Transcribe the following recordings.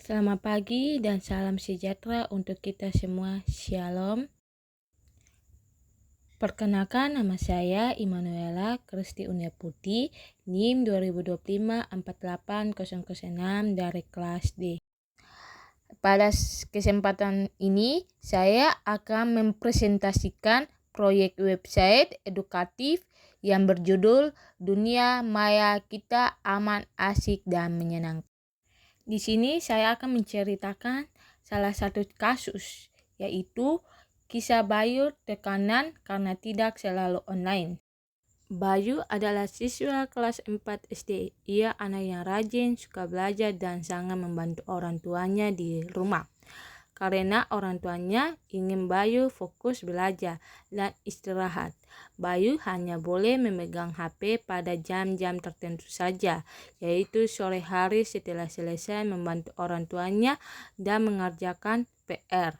Selamat pagi dan salam sejahtera untuk kita semua. Shalom. Perkenalkan, nama saya Immanuela Kristi Uniaputi, NIM 2025-48006 dari kelas D. Pada kesempatan ini, saya akan mempresentasikan proyek website edukatif yang berjudul Dunia Maya Kita Aman, Asik, dan Menyenangkan. Di sini saya akan menceritakan salah satu kasus, yaitu kisah Bayu tekanan karena tidak selalu online. Bayu adalah siswa kelas 4 SD. Ia anak yang rajin, suka belajar, dan sangat membantu orang tuanya di rumah. Karena orang tuanya ingin Bayu fokus belajar dan istirahat, Bayu hanya boleh memegang HP pada jam-jam tertentu saja, yaitu sore hari setelah selesai membantu orang tuanya dan mengerjakan PR.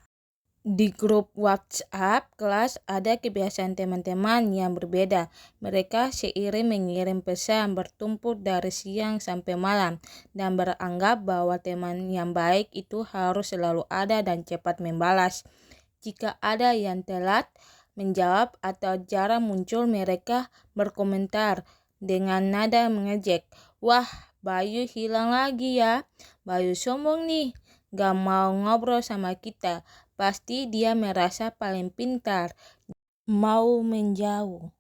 Di grup WhatsApp kelas ada kebiasaan teman-teman yang berbeda. Mereka seiring mengirim pesan bertumpuk dari siang sampai malam dan beranggap bahwa teman yang baik itu harus selalu ada dan cepat membalas. Jika ada yang telat menjawab atau jarang muncul, mereka berkomentar dengan nada mengejek. "Wah, Bayu hilang lagi ya. Bayu sombong nih, gak mau ngobrol sama kita. Pasti dia merasa paling pintar, mau menjauh."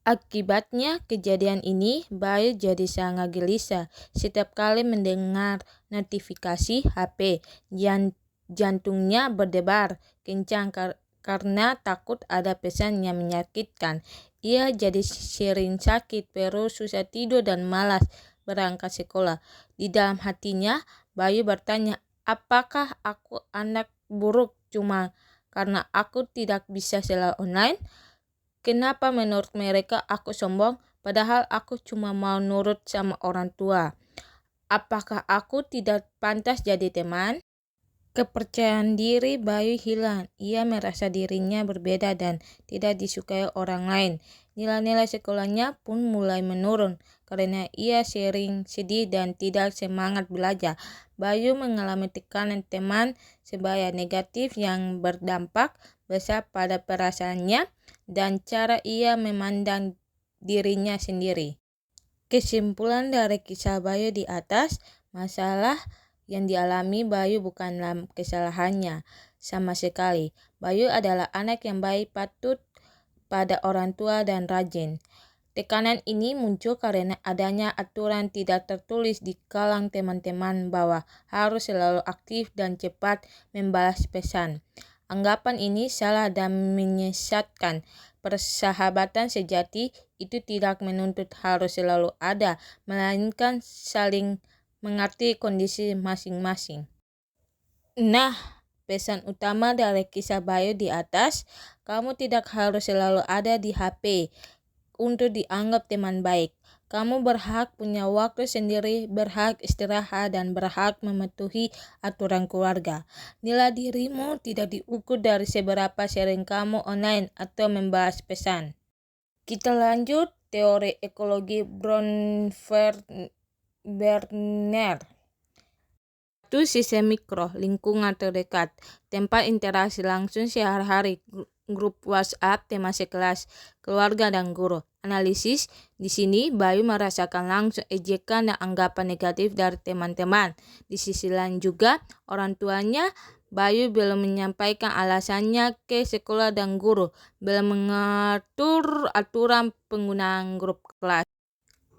Akibatnya kejadian ini, Bayu jadi sangat gelisah. Setiap kali mendengar notifikasi HP, jantungnya berdebar kencang karena takut ada pesan yang menyakitkan. Ia jadi sering sakit perut, susah tidur, dan malas berangkat sekolah. Di dalam hatinya, Bayu bertanya, apakah aku anak buruk cuma karena aku tidak bisa selalu online? Kenapa menurut mereka aku sombong, padahal aku cuma mau nurut sama orang tua? Apakah aku tidak pantas jadi teman? Kepercayaan diri Bayu hilang. Ia merasa dirinya berbeda dan tidak disukai orang lain. Nilai-nilai sekolahnya pun mulai menurun karena ia sering sedih dan tidak semangat belajar. Bayu mengalami tekanan teman sebaya negatif yang berdampak besar pada perasaannya dan cara ia memandang dirinya sendiri. Kesimpulan dari kisah Bayu di atas, masalah yang dialami Bayu bukanlah kesalahannya sama sekali. Bayu adalah anak yang baik, patut pada orang tua, dan rajin. Tekanan ini muncul karena adanya aturan tidak tertulis di kalangan teman-teman bahwa harus selalu aktif dan cepat membalas pesan. Anggapan ini salah dan menyesatkan. Persahabatan sejati itu tidak menuntut harus selalu ada, melainkan saling mengerti kondisi masing-masing. Nah, pesan utama dari kisah Bayu di atas, kamu tidak harus selalu ada di HP untuk dianggap teman baik. Kamu berhak punya waktu sendiri, berhak istirahat, dan berhak mematuhi aturan keluarga. Nilai dirimu tidak diukur dari seberapa sering kamu online atau membalas pesan. Kita lanjut teori ekologi Brown-Werner. Itu sistem mikro, lingkungan terdekat, tempat interaksi langsung sehari-hari, grup WhatsApp, teman sekelas, keluarga, dan guru. Analisis, di sini Bayu merasakan langsung ejekan dan anggapan negatif dari teman-teman. Di sisi lain juga, orang tuanya Bayu belum menyampaikan alasannya ke sekolah dan guru, belum mengatur aturan penggunaan grup kelas.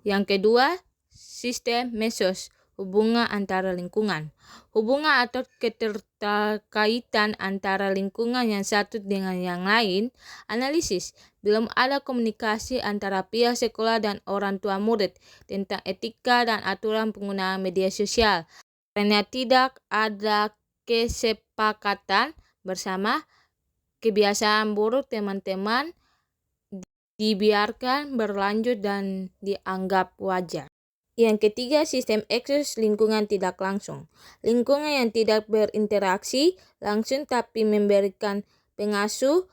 Yang kedua, sistem mesos, hubungan antara lingkungan. Hubungan atau keterkaitan antara lingkungan yang satu dengan yang lain. Analisis, belum ada komunikasi antara pihak sekolah dan orang tua murid tentang etika dan aturan penggunaan media sosial. Karena tidak ada kesepakatan bersama, kebiasaan buruk teman-teman dibiarkan berlanjut dan dianggap wajar. Yang ketiga, sistem eksos, lingkungan tidak langsung. Lingkungan yang tidak berinteraksi langsung tapi memberikan pengasuh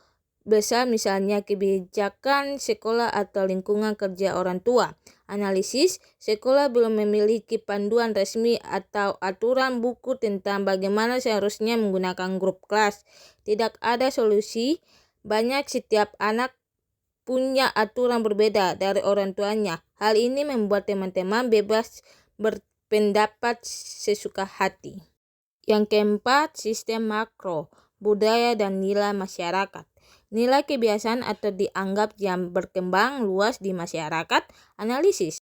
besar, misalnya kebijakan sekolah atau lingkungan kerja orang tua. Analisis, sekolah belum memiliki panduan resmi atau aturan buku tentang bagaimana seharusnya menggunakan grup kelas. Tidak ada solusi, setiap anak punya aturan berbeda dari orang tuanya. Hal ini membuat teman-teman bebas berpendapat sesuka hati. Yang keempat, sistem makro, budaya dan nilai masyarakat. Nilai kebiasaan atau dianggap yang berkembang luas di masyarakat. Analisis.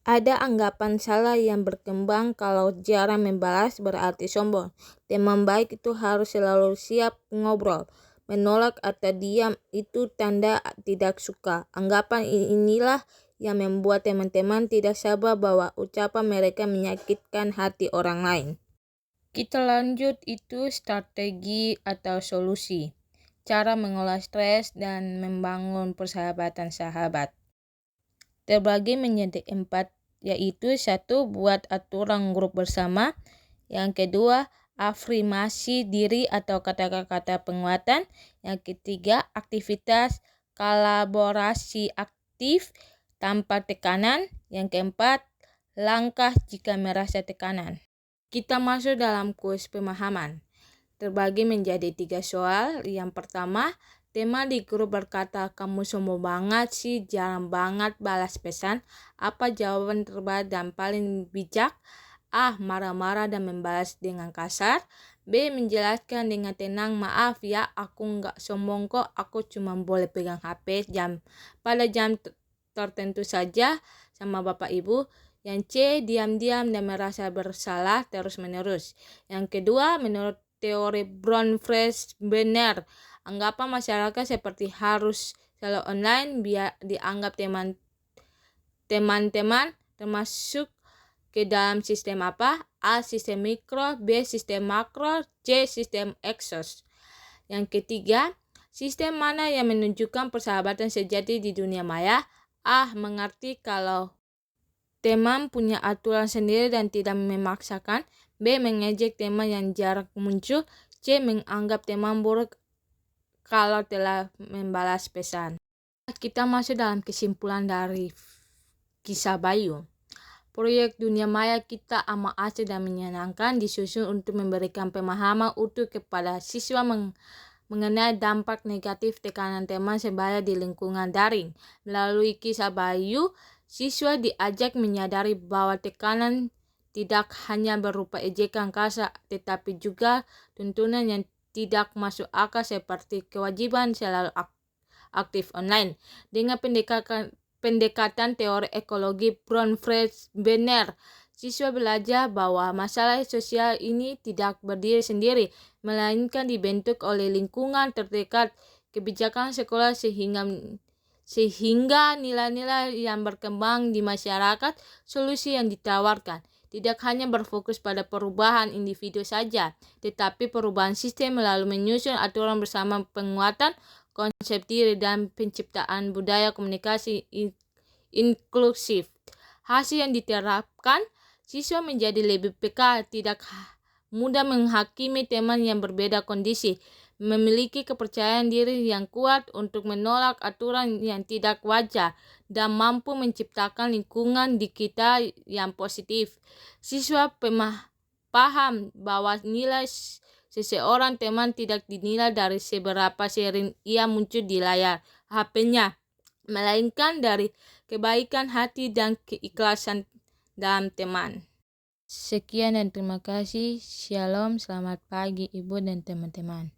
Ada anggapan salah yang berkembang kalau jarang membalas berarti sombong. Teman baik itu harus selalu siap ngobrol. Menolak atau diam itu tanda tidak suka. Anggapan inilah yang membuat teman-teman tidak sabar bahwa ucapan mereka menyakitkan hati orang lain. Kita lanjut itu strategi atau solusi. Cara mengolah stres dan membangun persahabatan sahabat. Terbagi menjadi 4, yaitu 1. Buat aturan grup bersama. Yang kedua, afirmasi diri atau kata-kata penguatan. Yang ketiga, aktivitas kolaborasi aktif tanpa tekanan. Yang keempat, langkah jika merasa tekanan. Kita masuk dalam kuis pemahaman. Terbagi menjadi 3 soal. Yang pertama, teman di grup berkata, kamu sombong banget sih, jarang banget balas pesan. Apa jawaban terbaik dan paling bijak? A. Marah-marah dan membalas dengan kasar. B. Menjelaskan dengan tenang, maaf ya, aku nggak sombong kok, aku cuma boleh pegang HP pada jam tertentu saja sama bapak ibu. Yang C. Diam-diam dan merasa bersalah terus-menerus. Yang kedua, menurut teori Brown-Fresh benar, anggapan masyarakat seperti harus selalu online biar dianggap teman-teman termasuk ke dalam sistem apa? A. Sistem mikro, B. Sistem makro, C. Sistem eksos. Yang ketiga, sistem mana yang menunjukkan persahabatan sejati di dunia maya? A. Mengerti kalau teman punya aturan sendiri dan tidak memaksakan. B. Mengejek teman yang jarang muncul. C. Menganggap teman buruk kalau telah membalas pesan. Kita masuk dalam kesimpulan dari kisah Bayu. Proyek Dunia Maya kita amat asik dan menyenangkan, disusun untuk memberikan pemahaman utuh kepada siswa mengenai dampak negatif tekanan teman sebaya di lingkungan daring. Melalui kisah Bayu, siswa diajak menyadari bahwa tekanan tidak hanya berupa ejekan kasar, tetapi juga tuntunan yang tidak masuk akal seperti kewajiban selalu aktif online. Dengan pendekatan teori ekologi Brown-Fresh benar, siswa belajar bahwa masalah sosial ini tidak berdiri sendiri, melainkan dibentuk oleh lingkungan terdekat, kebijakan sekolah sehingga nilai-nilai yang berkembang di masyarakat. Solusi yang ditawarkan tidak hanya berfokus pada perubahan individu saja, tetapi perubahan sistem melalui menyusun aturan bersama, penguatan konsep diri, dan penciptaan budaya komunikasi inklusif. Hasil yang diterapkan, siswa menjadi lebih peka, tidak mudah menghakimi teman yang berbeda kondisi, memiliki kepercayaan diri yang kuat untuk menolak aturan yang tidak wajar, dan mampu menciptakan lingkungan di kita yang positif. Siswa paham bahwa nilai seseorang teman tidak dinilai dari seberapa sering ia muncul di layar HP-nya, melainkan dari kebaikan hati dan keikhlasan dalam teman. Sekian dan terima kasih. Shalom, selamat pagi Ibu dan teman-teman.